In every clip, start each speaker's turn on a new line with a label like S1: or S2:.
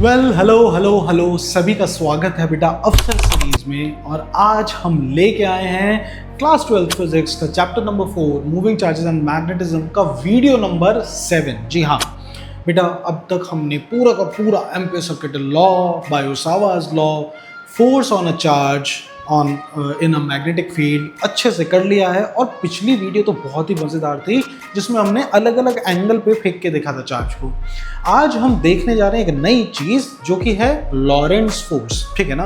S1: Hello सभी का स्वागत है बेटा अफसर सीरीज में। और आज हम लेके आए हैं क्लास 12 फिजिक्स का chapter number 4 moving charges and magnetism का वीडियो नंबर 7। जी हाँ बेटा, अब तक हमने पूरा का पूरा ampere circuit law, bio-Savart's law, force on a charge on in a magnetic field अच्छे से कर लिया है। और पिछली वीडियो तो बहुत ही मज़ेदार थी जिसमें हमने अलग अलग एंगल पे फेंक के देखा था चार्ज को। आज हम देखने जा रहे हैं एक नई चीज़ जो कि है लॉरेंट्ज़ फोर्स। ठीक है ना।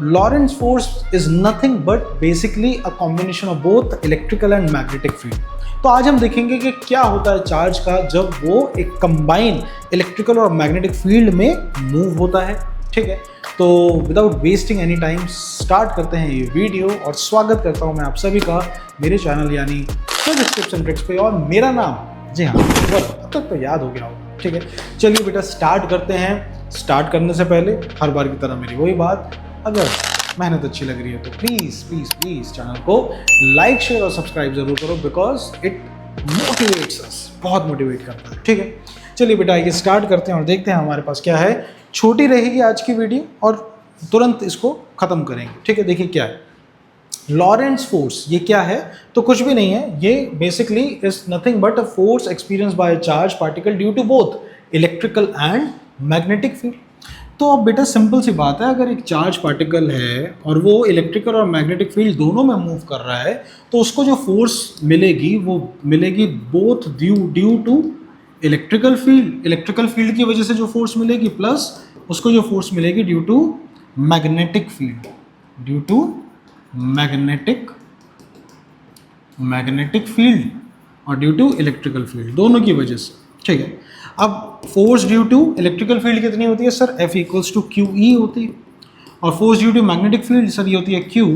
S1: Lorentz force is nothing but basically a combination of both electrical and magnetic field. तो आज हम देखेंगे कि क्या होता है चार्ज का जब वो एक कंबाइन इलेक्ट्रिकल और मैग्नेटिक फील्ड में मूव होता है। ठीक है, तो without wasting any time start करते हैं ये वीडियो। और स्वागत करता हूँ मैं आप सभी का मेरे चैनल यानी फिजिक्स टिप्स एंड ट्रिक्स पे। और मेरा नाम, जी हाँ, अब तक तो याद हो गया होगा। ठीक है, चलिए बेटा स्टार्ट करते हैं। स्टार्ट करने से पहले हर बार की तरह मेरी वही बात, अगर मेहनत अच्छी लग रही है तो प्लीज़ प्लीज़ प्लीज़ चैनल को लाइक शेयर और सब्सक्राइब जरूर करो, बिकॉज इट मोटिवेट्स अस, बहुत मोटिवेट करता है। ठीक है, चलिए बेटा ये स्टार्ट करते हैं और देखते हैं हमारे पास क्या है। छोटी रहेगी आज की वीडियो और तुरंत इसको ख़त्म करेंगे। ठीक है, देखिए क्या है लॉरेंट्ज़ फोर्स। ये क्या है? तो कुछ भी नहीं है, ये basically is nothing but a force experience by a charge particle due to both electrical and magnetic field. तो अब बेटा सिंपल सी बात है, अगर एक चार्ज पार्टिकल है और वो इलेक्ट्रिकल और मैग्नेटिक फील्ड दोनों में मूव कर रहा है तो उसको जो फोर्स मिलेगी वो मिलेगी both due to electrical field की वजह से जो फोर्स मिलेगी, प्लस उसको जो फोर्स मिलेगी due to magnetic field, due to magnetic field और ड्यू टू इलेक्ट्रिकल फील्ड, दोनों की वजह से। ठीक है, अब force due to electrical field कितनी होती है sir? F equals to Q E होती है। और force due to magnetic field sir ये होती है क्यू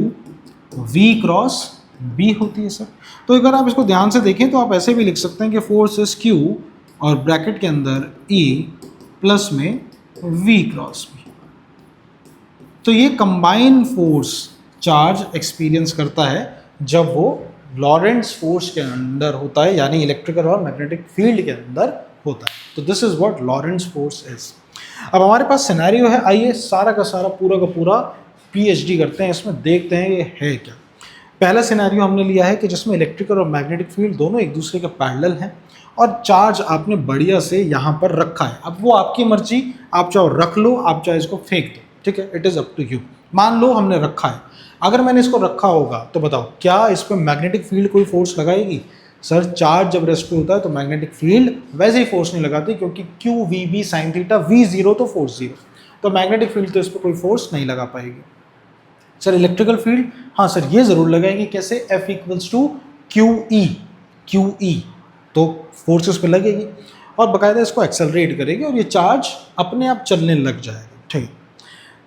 S1: वी क्रॉस बी होती है सर। तो अगर आप इसको ध्यान से देखें तो आप ऐसे भी लिख सकते हैं कि फोर्स इज क्यू और ब्रैकेट के अंदर E प्लस में V क्रॉस बी। तो ये कंबाइन फोर्स चार्ज एक्सपीरियंस करता है जब वो लॉरेंट्ज़ फोर्स के अंदर होता है, यानी इलेक्ट्रिकल और मैग्नेटिक फील्ड के अंदर होता है। तो this is what Lorentz force is. अब हमारे पास सिनेरियो है, आइए सारा का सारा पूरा का पूरा PhD करते हैं इसमें, देखते हैं ये है क्या। पहला सिनेरियो हमने लिया है कि जिसमें इलेक्ट्रिकल और मैग्नेटिक फील्ड दोनों एक दूसरे के पैरेलल हैं और चार्ज आपने बढ़िया से यहाँ पर रखा है। अब वो आपकी मर्जी, आप चाहे रख लो, आप चाहे इसको फेंक दो। ठीक है, it is up to you. मान लो हमने रखा है, अगर मैंने इसको रखा होगा तो बताओ क्या इस पर मैग्नेटिक फील्ड कोई फोर्स लगाएगी? सर चार्ज जब रेस्ट पे होता है तो मैग्नेटिक फील्ड वैसे ही फोर्स नहीं लगाती, क्योंकि q v B sine theta v zero तो फोर्स जीरो, तो मैग्नेटिक फील्ड तो इस पर कोई फोर्स नहीं लगा पाएगी। सर इलेक्ट्रिकल फील्ड, हाँ सर ये ज़रूर लगाएगी। कैसे? F equals to Q E, तो फोर्सेस पे लगेगी और बाकायदा इसको एक्सेलरेट करेगी और ये चार्ज अपने आप चलने लग जाएगा। ठीक है,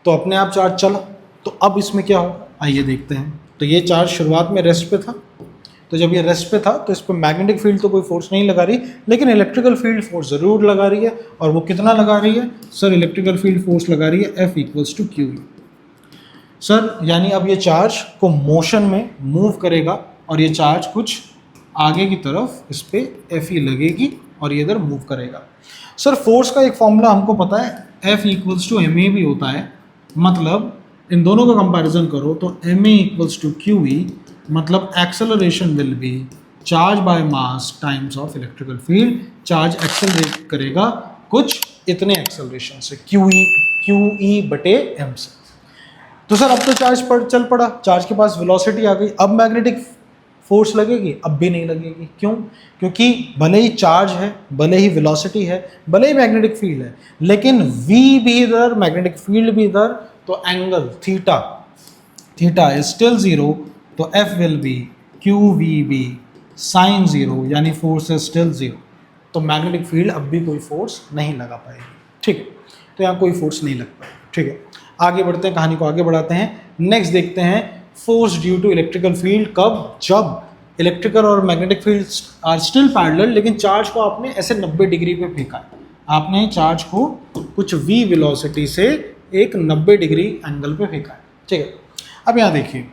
S1: तो अपने आप चार्ज चला, तो अब इसमें क्या होगा आइए देखते हैं। तो ये चार्ज शुरुआत में रेस्ट पे था, तो जब ये रेस्ट पे था तो इस पर मैग्नेटिक फील्ड तो कोई फोर्स नहीं लगा रही, लेकिन इलेक्ट्रिकल फील्ड फोर्स ज़रूर लगा रही है। और वो कितना लगा रही है सर? इलेक्ट्रिकल फील्ड फोर्स लगा रही है F equals to Q E. Sir यानी अब ये चार्ज को मोशन में मूव करेगा और ये चार्ज कुछ आगे की तरफ इस पर F ई लगेगी और ये इधर मूव करेगा। सर फोर्स का एक फॉर्मूला हमको पता है, F equals to m a भी होता है। मतलब इन दोनों का कंपैरिजन करो तो M A equals to Q E, मतलब acceleration will be charge by mass times of electrical field. Charge accelerate करेगा कुछ इतने एक्सेलरेशन से, क्यू ई बटे एम से। तो सर अब तो चार्ज चल पड़ा, चार्ज के पास वेलोसिटी आ गई, अब मैग्नेटिक फोर्स लगेगी? अब भी नहीं लगेगी। क्यों? क्योंकि भले ही चार्ज है, भले ही वेलोसिटी है, भले ही मैग्नेटिक फील्ड है, लेकिन V भी इधर, मैग्नेटिक फील्ड भी इधर, तो angle theta is still zero, तो F will be q v B sine zero, यानी फोर्स इज स्टिल जीरो। तो मैग्नेटिक फील्ड अब भी कोई फोर्स नहीं लगा पाएगी। ठीक है, तो यहाँ कोई फोर्स नहीं लग पाएगी। ठीक है, आगे बढ़ते हैं, कहानी को आगे बढ़ाते हैं। नेक्स्ट देखते हैं force due to electrical field कब? जब इलेक्ट्रिकल और magnetic field are still parallel, लेकिन चार्ज को आपने ऐसे 90 डिग्री पे फेंका है। आपने चार्ज को कुछ v वेलोसिटी से एक 90 डिग्री एंगल पे फेंका है। ठीक है, अब यहाँ देखिए,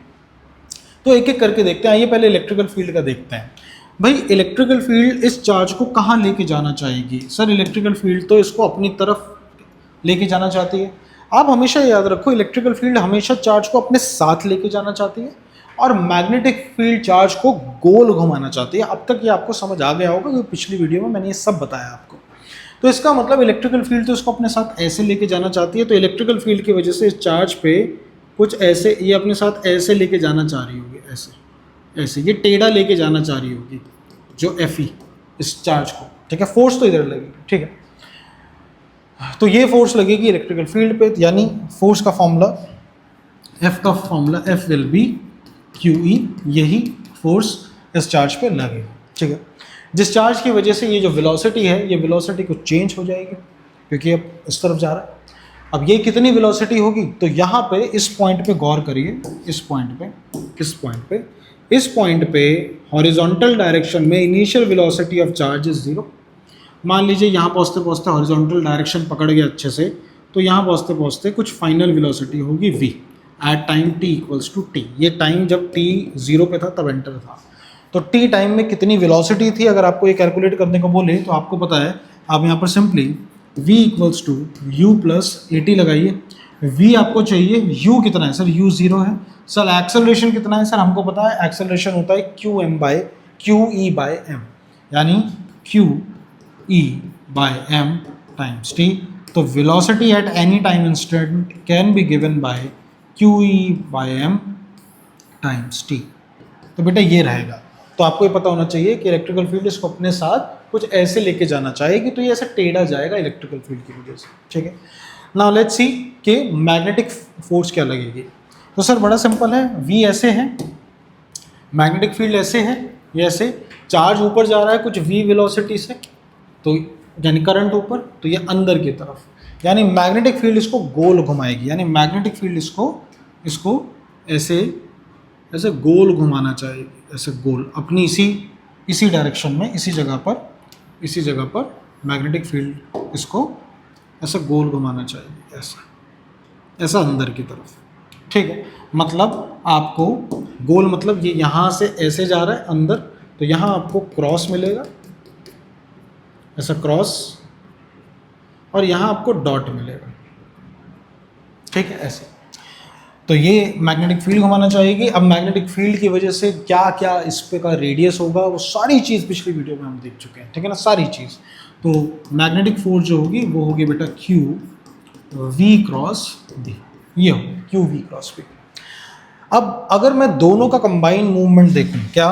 S1: तो एक एक करके देखते हैं। आइए पहले इलेक्ट्रिकल फील्ड का देखते हैं। भाई इलेक्ट्रिकल फील्ड इस चार्ज को कहाँ लेके जाना चाहेगी? सर इलेक्ट्रिकल फील्ड तो इसको अपनी तरफ लेके जाना चाहती है। आप हमेशा याद रखो, इलेक्ट्रिकल फील्ड हमेशा चार्ज को अपने साथ लेके जाना चाहती है और मैग्नेटिक फील्ड चार्ज को गोल घुमाना चाहती है। अब तक ये आपको समझ आ गया होगा क्योंकि पिछली वीडियो में मैंने ये सब बताया आपको। तो इसका मतलब इलेक्ट्रिकल फील्ड तो इसको अपने साथ ऐसे लेके जाना चाहती है, तो इलेक्ट्रिकल फील्ड की वजह से इस चार्ज पे कुछ ऐसे ये अपने साथ ऐसे लेके जाना चाह रही होगी, ऐसे ऐसे ये टेढ़ा लेके जाना चाह रही होगी जो Fe इस चार्ज को, ठीक है। फोर्स तो इधर लगेगी, ठीक है। तो ये फोर्स लगेगी इलेक्ट्रिकल फील्ड पे, यानी फोर्स का formula F will B QE, यही फोर्स इस चार्ज पे लगेगा, ठीक है। जिस चार्ज की वजह से ये जो वेलोसिटी है, ये वेलोसिटी कुछ चेंज हो जाएगी क्योंकि अब इस तरफ जा रहा है। अब ये कितनी वेलोसिटी होगी, तो यहाँ पे इस पॉइंट पे गौर करिए, इस पॉइंट पे हॉरिजॉन्टल डायरेक्शन में initial velocity of charge is 0। मान लीजिए यहाँ पहुँचते पहुँचते हॉरिजॉन्टल डायरेक्शन पकड़ गया अच्छे से, तो यहाँ पहुँचते पहुँचते कुछ फाइनल वेलोसिटी होगी v at time t equals to t। ये टाइम जब t 0 पे था तब एंटर था, तो t टाइम में कितनी वेलोसिटी थी अगर आपको ये कैलकुलेट करने को बोले तो आपको पता है, आप यहाँ पर simply v equals to u plus at लगाइए। v आपको चाहिए, u कितना है सर, u 0 है। सर एक्सेलरेशन कितना है, सर हमको पता है एक्सेलरेशन होता है QE बाय m, यानी QE by m times t। तो velocity at any time instant can be given by QE by m times t। तो बेटा ये रहेगा। तो आपको ये पता होना चाहिए कि इलेक्ट्रिकल फील्ड इसको अपने साथ कुछ ऐसे लेके जाना चाहेगी, तो ये ऐसे टेढ़ा जाएगा इलेक्ट्रिकल फील्ड की वजह से, ठीक है। नाउ लेट्स सी कि मैग्नेटिक फोर्स क्या लगेगी। तो सर बड़ा सिंपल है, V ऐसे है, मैग्नेटिक फील्ड ऐसे है, ये ऐसे, चार्ज ऊपर जा रहा है कुछ v वेलोसिटी से, तो यानी करंट ऊपर, तो ये अंदर की तरफ, यानी मैग्नेटिक फील्ड इसको गोल घुमाएगी, यानी मैग्नेटिक फील्ड इसको ऐसे ऐसे गोल घुमाना चाहिए, ऐसे गोल अपनी इसी डायरेक्शन में, इसी जगह पर मैग्नेटिक फील्ड इसको ऐसे गोल घुमाना चाहिए, ऐसा अंदर की तरफ, ठीक है। मतलब आपको गोल, मतलब ये यहाँ से ऐसे जा रहा है अंदर, तो यहाँ आपको क्रॉस मिलेगा, ऐसा क्रॉस, और यहाँ आपको डॉट मिलेगा, ठीक है, ऐसे। तो ये मैग्नेटिक फील्ड घुमाना चाहेगी। अब मैग्नेटिक फील्ड की वजह से क्या क्या इस पे का रेडियस होगा, वो सारी चीज़ पिछली वीडियो में हम देख चुके हैं, ठीक है ना, सारी चीज़। तो मैग्नेटिक फोर्स जो होगी वो होगी बेटा QV क्रॉस B, ये होगी QV क्रॉस B। अब अगर मैं दोनों का कंबाइन मूवमेंट देखूं, क्या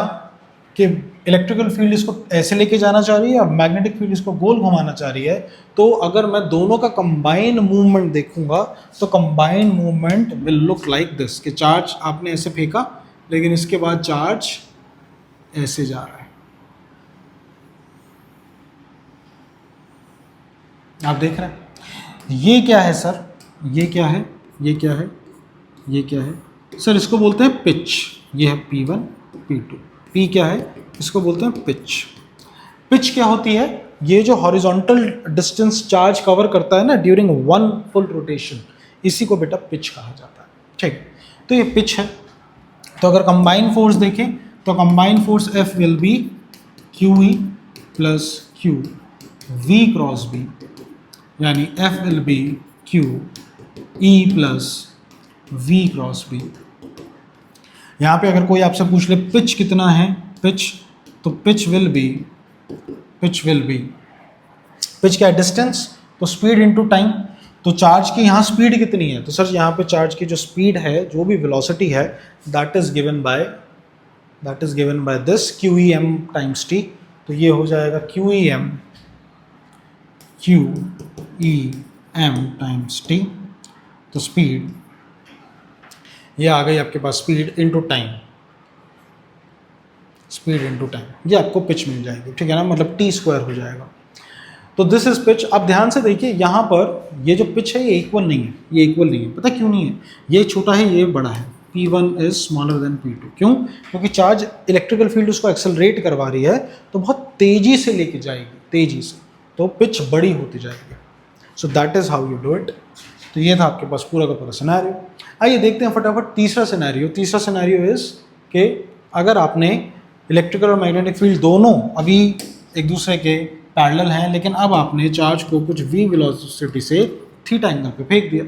S1: कि इलेक्ट्रिकल फील्ड इसको ऐसे लेके जाना चाह रही है और मैग्नेटिक फील्ड इसको गोल घुमाना चाह रही है, तो अगर मैं दोनों का कंबाइन मूवमेंट देखूंगा तो combine movement will look like this, कि चार्ज आपने ऐसे फेंका लेकिन इसके बाद चार्ज ऐसे जा रहा है, आप देख रहे हैं। ये क्या है सर, ये क्या है, ये क्या है, ये क्या है सर, इसको बोलते हैं पिच। ये है P1 P2, P क्या है, इसको बोलते हैं पिच। पिच क्या होती है, ये जो हॉरिजॉन्टल डिस्टेंस चार्ज कवर करता है ना ड्यूरिंग वन फुल रोटेशन, इसी को बेटा पिच कहा जाता है, ठीक है। तो ये पिच है। तो अगर कंबाइन फोर्स देखें तो combine force F will B QE plus Q V cross B, यानी F will B QE plus V cross B। यहाँ पे अगर कोई आपसे पूछ ले पिच कितना है, पिच, तो पिच विल बी पिच क्या है, डिस्टेंस, तो स्पीड इनटू टाइम। तो चार्ज की यहाँ स्पीड कितनी है, तो सर यहाँ पे चार्ज की जो स्पीड है, जो भी वेलोसिटी है, that is given by this QEm times t। तो ये हो जाएगा QEm टाइम्स t। तो स्पीड ये आ गई आपके पास, स्पीड इनटू टाइम, ये आपको पिच मिल जाएगी, ठीक है ना, मतलब t² हो जाएगा। तो दिस इज पिच। अब ध्यान से देखिए, यहाँ पर ये जो पिच है ये इक्वल नहीं है, पता क्यों नहीं है, ये छोटा है ये बड़ा है, P1 is smaller than P2। क्यों, क्योंकि चार्ज इलेक्ट्रिकल फील्ड उसको एक्सेलरेट करवा रही है, तो बहुत तेजी से लेके जाएगी, तेजी से, तो पिच बड़ी होती जाएगी। So that is how you do it. तो ये था आपके पास पूरा का पूरा सिनेरियो। आइए देखते हैं फटाफट तीसरा सिनेरियो इज कि अगर आपने इलेक्ट्रिकल और मैग्नेटिक फील्ड दोनों अभी एक दूसरे के पैरेलल हैं, लेकिन अब आपने चार्ज को कुछ v वेलोसिटी से थीटा एंगल पे फेंक दिया।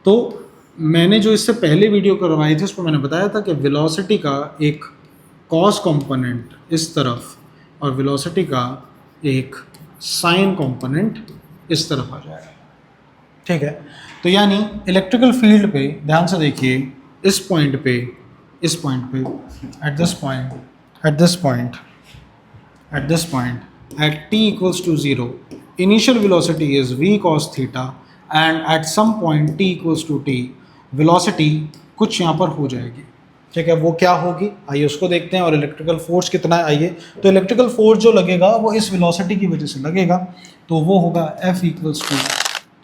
S1: तो मैंने जो इससे पहले वीडियो करवाई थी उसमें मैंने बताया था कि वेलोसिटी का एक कॉस कंपोनेंट इस तरफ और वेलोसिटी का एक साइन कंपोनेंट इस तरफ आ जाएगा, ठीक है। तो यानी इलेक्ट्रिकल फील्ड पे ध्यान से देखिए, इस पॉइंट पे at this point at t equals to 0 initial velocity is v cos theta and at some point t equals to t velocity कुछ यहाँ पर हो जाएगी, ठीक है। वो क्या होगी आइए उसको देखते हैं। और इलेक्ट्रिकल फोर्स कितना है आइए, तो इलेक्ट्रिकल फोर्स जो लगेगा वो इस वेलोसिटी की वजह से लगेगा, तो वो होगा F equals to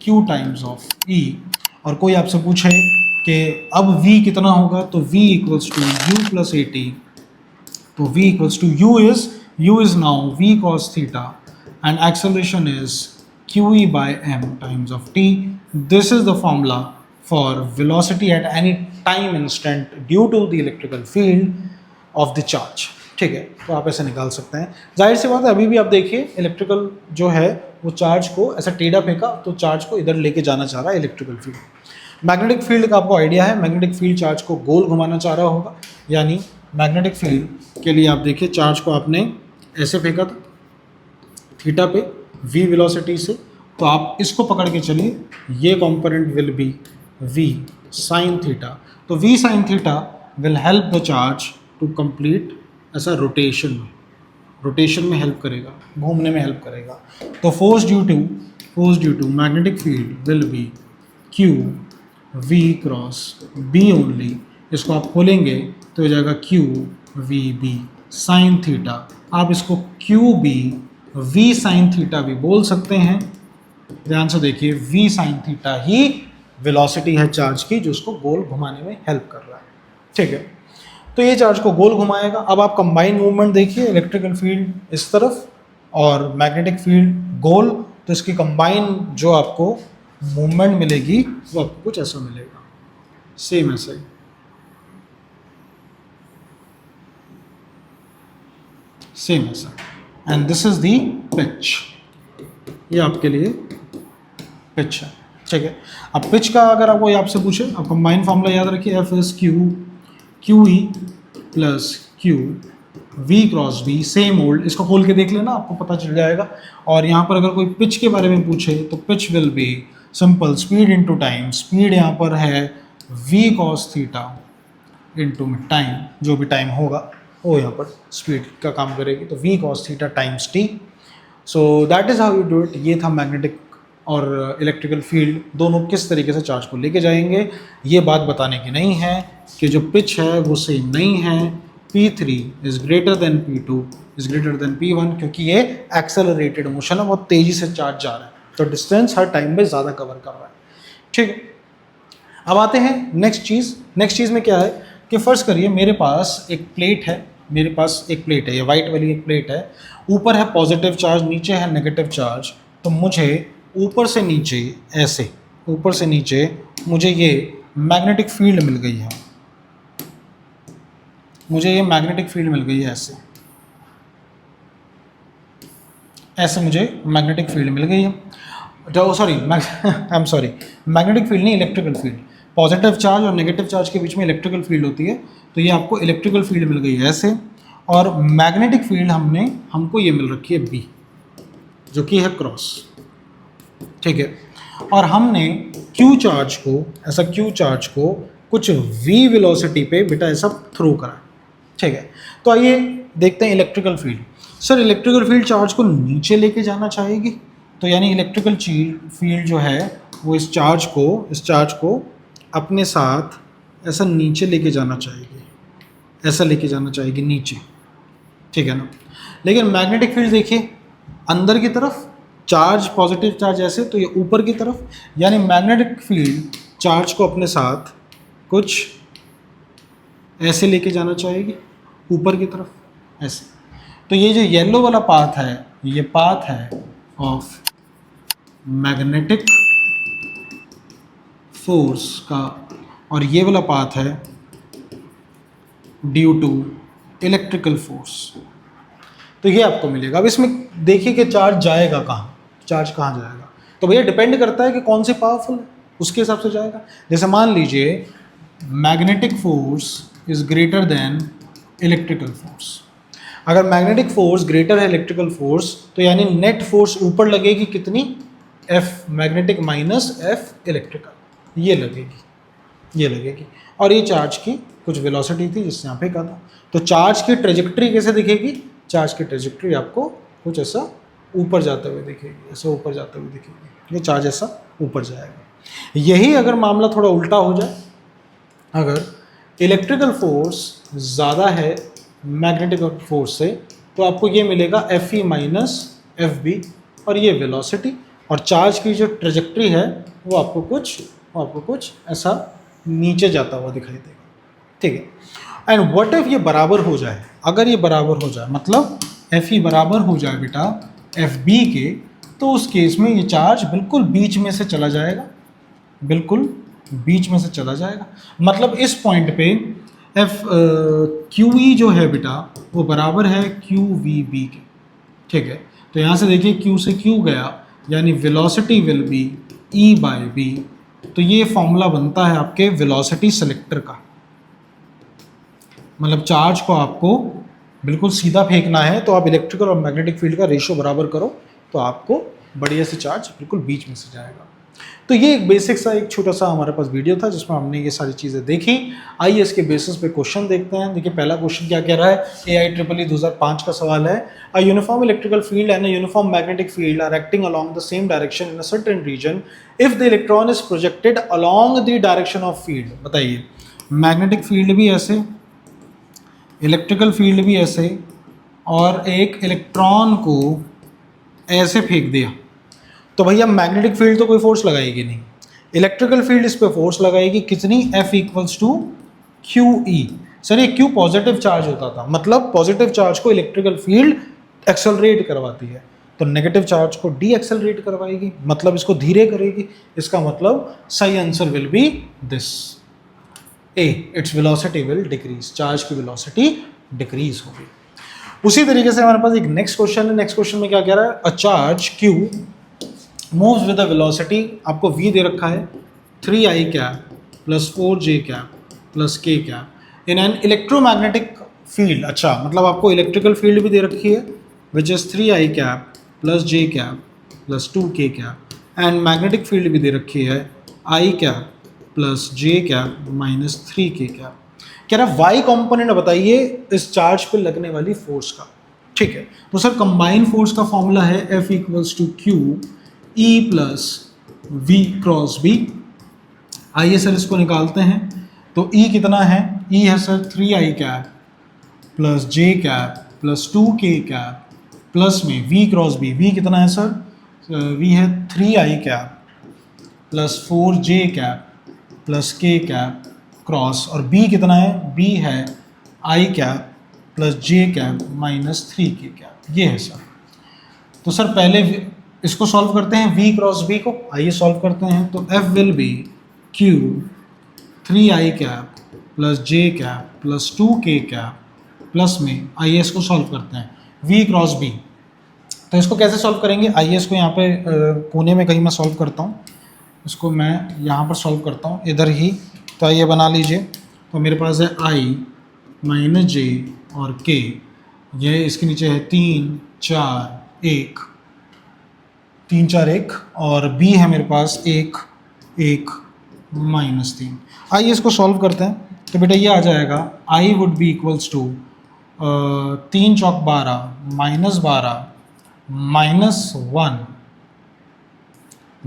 S1: Q times of E। और कोई आपसे पूछे कि अब V कितना होगा, तो V equals to U plus AT, तो V equals to U is now V cos theta and acceleration is QE by m times of t. This is the formula for velocity at any time instant due to the electrical field of the charge, ठीक है। तो आप ऐसे निकाल सकते हैं। जाहिर सी बात है, अभी भी आप देखिए इलेक्ट्रिकल जो है वो चार्ज को ऐसा टेढ़ा फेंका तो चार्ज को इधर लेके जाना चाह रहा है इलेक्ट्रिकल फील्ड। मैग्नेटिक फील्ड का आपको आइडिया है, मैग्नेटिक फील्ड चार्ज को गोल घुमाना चाह रहा होगा, यानी मैग्नेटिक फील्ड के लिए आप देखिए चार्ज को आपने ऐसे फेंका था थीटा पे v वेलोसिटी से, तो आप इसको पकड़ के चलिए, ये component will be v sine theta. तो v sine theta will help the charge to complete ऐसा रोटेशन में हेल्प करेगा, घूमने में हेल्प करेगा। तो force due to magnetic field will be q v cross b only. इसको आप खोलेंगे तो हो जाएगा q v b sine theta. आप इसको Q B V sine theta भी बोल सकते हैं। ध्यान से देखिए, वी साइन थीटा ही वेलोसिटी है चार्ज की जो उसको गोल घुमाने में हेल्प कर रहा है, ठीक है। तो ये चार्ज को गोल घुमाएगा। अब आप कंबाइन मूवमेंट देखिए, इलेक्ट्रिकल फील्ड इस तरफ और मैग्नेटिक फील्ड गोल, तो इसकी कंबाइन जो आपको मूवमेंट मिलेगी वो आपको कुछ ऐसा मिलेगा, सेम ऐसा ही, सेम ऐसा। And this is the pitch, ये आपके लिए पिच है, ठीक है। अब पिच का अगर आपको आपसे पूछे, अब कंबाइन फार्मूला याद रखिए, F is Q E plus Q V cross V, same old. इसको खोल के देख लेना, आपको पता चल जाएगा। और यहाँ पर अगर कोई पिच के बारे में पूछे तो pitch will be simple speed into time. Speed यहाँ पर है V cos theta into time, जो भी टाइम होगा वो यहाँ पर स्पीड का काम करेगी, तो v cos theta times t। So that is how you do it. ये था मैग्नेटिक और इलेक्ट्रिकल फील्ड दोनों किस तरीके से चार्ज को लेके जाएंगे। ये बात बताने की नहीं है कि जो पिच है वो सेम नहीं है, P3 is greater than P2 is greater than P1, क्योंकि ये एक्सेलरेटेड मोशन है, बहुत तेज़ी से चार्ज जा रहा है, तो डिस्टेंस हर टाइम में ज़्यादा कवर कर रहा है, ठीक है। अब आते हैं नेक्स्ट चीज़ में क्या है कि फ़र्ज़ करिए मेरे पास एक प्लेट है, ये वाइट वाली एक प्लेट है, ऊपर है पॉजिटिव चार्ज, नीचे है नेगेटिव चार्ज। तो मुझे ऊपर से नीचे मुझे ये मैग्नेटिक फील्ड मिल गई है, ऐसे मुझे मैग्नेटिक फील्ड मिल गई है। मैग्नेटिक फील्ड नहीं, इलेक्ट्रिकल फील्ड। पॉजिटिव चार्ज और नेगेटिव चार्ज के बीच में इलेक्ट्रिकल फील्ड होती है, तो ये आपको इलेक्ट्रिकल फील्ड मिल गई है ऐसे। और मैग्नेटिक फील्ड हमको ये मिल रखी है बी, जो कि है क्रॉस, ठीक है। और हमने क्यू चार्ज को कुछ वी वेलोसिटी पे बेटा ऐसा थ्रो करा, ठीक है। तो आइए देखते हैं electrical field. Sir electrical field charge को नीचे लेके जाना चाहेगी, तो यानी इलेक्ट्रिकल फील्ड जो है वो इस चार्ज को अपने साथ ऐसा नीचे लेके जाना चाहेगी, नीचे, ठीक है ना। लेकिन मैग्नेटिक फील्ड देखिए अंदर की तरफ, चार्ज पॉजिटिव चार्ज ऐसे, तो ये ऊपर की तरफ, यानी मैग्नेटिक फील्ड चार्ज को अपने साथ कुछ ऐसे लेके जाना चाहेगी ऊपर की तरफ, ऐसे। तो ये जो येलो वाला पाथ है, ये पाथ है ऑफ मैग्नेटिक फोर्स का, और ये वाला पाथ है ड्यू टू इलेक्ट्रिकल फोर्स। तो ये आपको मिलेगा। अब इसमें देखिए कि चार्ज कहाँ जाएगा। तो भैया डिपेंड करता है कि कौन सी पावरफुल है, उसके हिसाब से जाएगा। जैसे मान लीजिए magnetic force is greater than electrical force. अगर मैग्नेटिक फोर्स ग्रेटर है इलेक्ट्रिकल फोर्स, तो यानी नेट फोर्स ऊपर लगेगी कितनी, F magnetic minus F electrical, ये लगेगी। और ये चार्ज की कुछ वेलोसिटी थी जिससे यहाँ पे कहा था। तो चार्ज की ट्रेजेक्ट्री कैसे दिखेगी, चार्ज की ट्रेजेक्ट्री आपको कुछ ऐसा ऊपर जाते हुए दिखेगी, ऐसा ऊपर जाते हुए दिखेगी, ये चार्ज ऐसा ऊपर जाएगा। यही अगर मामला थोड़ा उल्टा हो जाए, अगर इलेक्ट्रिकल फोर्स ज़्यादा है मैग्नेटिक फोर्स से, तो आपको ये मिलेगा F E minus F B, और ये वेलोसिटी, और चार्ज की जो ट्रेजेक्ट्री है वो आपको कुछ ऐसा नीचे जाता हुआ दिखाई देगा, ठीक है। एंड व्हाट इफ ये बराबर हो जाए, अगर ये बराबर हो जाए, मतलब एफ ई बराबर हो जाए बेटा एफ बी के, तो उस केस में ये चार्ज बिल्कुल बीच में से चला जाएगा, बिल्कुल बीच में से चला जाएगा। मतलब इस पॉइंट पे एफ क्यू ई जो है बेटा वो बराबर है क्यू वी बी के, ठीक है। तो यहाँ से देखिए क्यू से क्यू गया, यानी velocity will be E by B. तो ये फॉर्मूला बनता है आपके वेलोसिटी सेलेक्टर का, मतलब चार्ज को आपको बिल्कुल सीधा फेंकना है, तो आप इलेक्ट्रिकल और मैग्नेटिक फील्ड का रेशियो बराबर करो, तो आपको बढ़िया से चार्ज बिल्कुल बीच में से जाएगा। तो ये एक बेसिक सा एक छोटा सा हमारे पास वीडियो था जिसमें हमने ये सारी चीज़ें देखी। आइए इसके बेसिस पे क्वेश्चन देखते हैं। देखिए पहला क्वेश्चन क्या कह रहा है, AIEEE 2005 का सवाल है, a uniform electrical field and a uniform magnetic field are acting along the same direction in a certain region if the electron is projected along the direction of field. बताइए, magnetic field भी ऐसे, electrical field भी ऐसे, और एक electron को ऐसे फेंक दिया, तो भैया मैग्नेटिक फील्ड तो कोई फोर्स लगाएगी नहीं, इलेक्ट्रिकल फील्ड इस पे फोर्स लगाएगी, कितनी, F equals to Q E. Sir ये क्यू पॉजिटिव चार्ज होता था, मतलब पॉजिटिव चार्ज को इलेक्ट्रिकल फील्ड एक्सेलरेट करवाती है, तो नेगेटिव चार्ज को डी एक्सेलरेट करवाएगी, मतलब इसको धीरे करेगी। इसका मतलब सही answer will be this A, its velocity will decrease, charge की वेलोसिटी डिक्रीज होगी। उसी तरीके से हमारे पास एक नेक्स्ट क्वेश्चन है। नेक्स्ट क्वेश्चन में क्या कह रहा है, a charge Q moves with a velocity, आपको v दे रखा है 3i cap plus 4j cap plus k cap in an electromagnetic field. अच्छा, मतलब आपको इलेक्ट्रिकल फील्ड भी दे रखी है which is 3i cap plus j cap plus 2k cap, and magnetic field भी दे रखी है i cap plus j cap minus 3k cap. कह रहा y कॉम्पोनेंट बताइए इस चार्ज पे लगने वाली फोर्स का, ठीक है। तो सर कंबाइन फोर्स का फॉर्मूला है F equals to Q E plus V cross B। आइए सर इसको निकालते हैं। तो E कितना है, E है sir 3i cap plus j cap plus 2k cap plus में V क्रॉस B, V कितना है सर, V है 3i cap plus 4j cap plus k cap cross, और B कितना है, B है i cap plus j cap minus 3k cap, ये है सर। तो सर पहले इसको सॉल्व करते हैं v क्रॉस b को, आइए सॉल्व करते हैं। तो f will be q 3i cap plus j cap plus 2k cap plus में, आइए इसको सॉल्व करते हैं v क्रॉस b। तो इसको कैसे सॉल्व करेंगे, आइए इसको यहाँ पे कोने में कहीं मैं सॉल्व करता हूँ, इसको मैं यहाँ पर सॉल्व करता हूँ इधर ही। तो आइए बना लीजिए। तो मेरे पास है i माइनस j और k, ये इसके नीचे है 3 4 1, 3 4 1, और b है मेरे पास 1 1 माइनस 3। आइए इसको सॉल्व करते हैं। तो बेटा ये आ जाएगा i would be equals to 3 चौक 12 माइनस 12 माइनस 1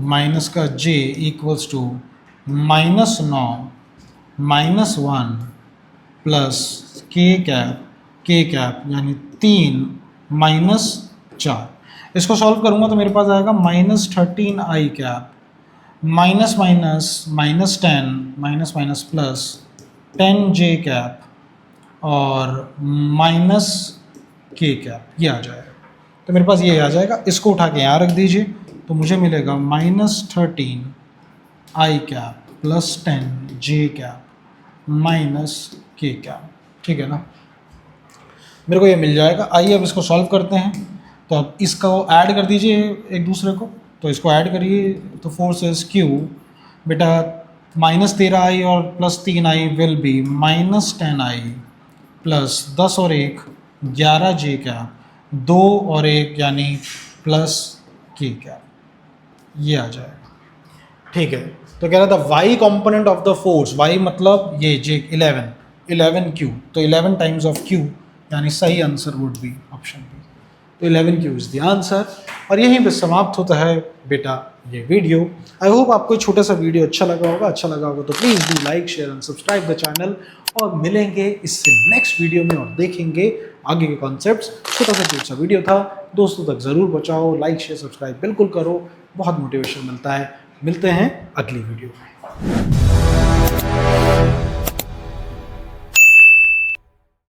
S1: माइनस का j equals to minus 9 minus 1 plus k cap यानी 3 माइनस 4। इसको सॉल्व करूँगा तो मेरे पास आएगा minus 13i cap minus minus minus 10 minus minus plus 10j cap और माइनस k कैप, ये आ जाएगा। तो मेरे पास ये आ जाएगा, इसको उठा के यहाँ रख दीजिए, तो मुझे मिलेगा minus 13i cap plus 10j cap minus k cap, ठीक है ना, मेरे को ये मिल जाएगा। आइए अब इसको सॉल्व करते हैं। तो अब इसको ऐड कर दीजिए एक दूसरे को। तो इसको ऐड करिए तो फोर्स इज Q बेटा -13i और +3i विल बी -10i +10 और 1 11j क्या 2 और 1 यानी +k क्या ये आ जाएगा। ठीक है, तो कह रहा था y component of the force, y मतलब ये j 11q, तो 11 टाइम्स ऑफ q यानी सही answer would be option B. तो 11q इज द आंसर। और यहीं पे समाप्त होता है बेटा ये वीडियो। आई होप आपको छोटा सा वीडियो अच्छा लगा होगा तो please do like share and subscribe the channel, और मिलेंगे इससे नेक्स्ट वीडियो में और देखेंगे आगे के कॉन्सेप्ट्स। छोटा सा क्यूट सा वीडियो था, दोस्तों तक ज़रूर पहुँचाओ, लाइक शेयर सब्सक्राइब बिल्कुल करो, बहुत मोटिवेशन मिलता है। मिलते हैं अगली वीडियो में।